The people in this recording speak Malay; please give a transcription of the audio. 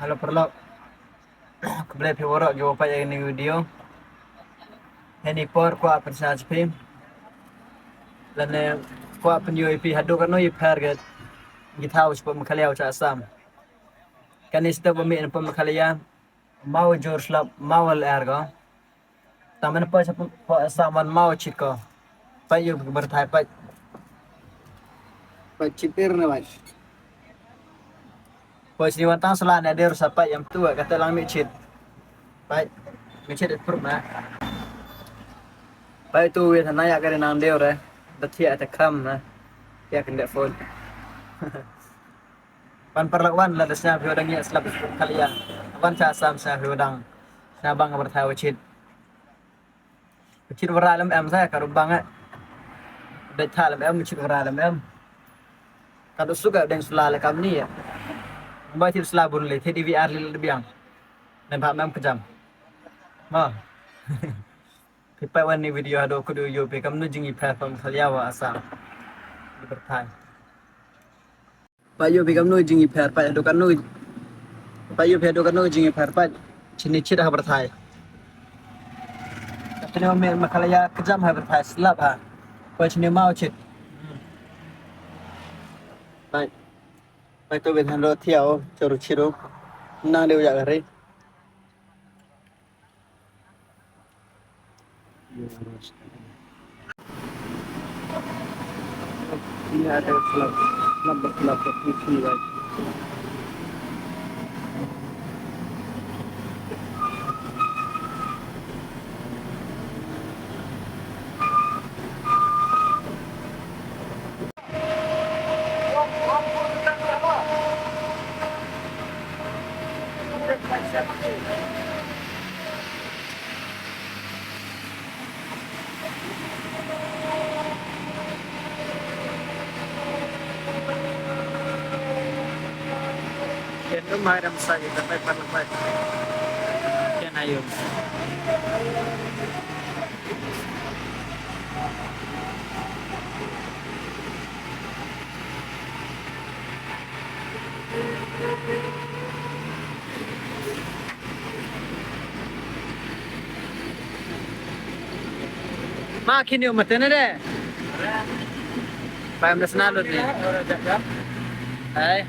Halo perlo, kembali piworo jo pa ini video. Ini por ko apan sa spim. Dan ko apan UAP hadu kan no ipar get. Gitaw pa makaliaw sa asam. Kanista pa mi pa makalia. Mau jor slap mau al ergo. Taman pa sa po asaman mau chiko. Pa yu berthai pa chipir na ba. Pos ni wantang selan ada rusapa yang tua kata lang mi chit. Baik, mi chit purna. Baik tu weh tanaya kare nang deu re. Datia ta kram na. Ya kende phone. Pan perlawan la dasnya biodang ya selap kalian. Pan cha sam sa biodang. Sa bang berthai wachit. Wachit wara lam em sa karu bang dak tha lam em wachit wara lam em. Kadu suka deng sulala kam ni ya. Mbak til selabun le te DVR le biang. Dan pak mem kejam. Ma. Pipai wan ni video ado kudu yo pe kam nu jingi platform khaliawa asam. Di berthai. Payo pe kam nu jingi phat pa ado kan nu. Payo pe ado kan nu jingi phat pa chini chit ha berthai. Tapi ni me makalaya kejam ha berthai selap ha. Pa chini mau chit. Baik. Baik tu betan ro thiau choru chiro. Na leu ya gare. Ini ada selap selap TV baik. Itu mahram saja tapi perlepas. Kian ayo. Makin yo mate na de. Payam na sanalo ni. Hai.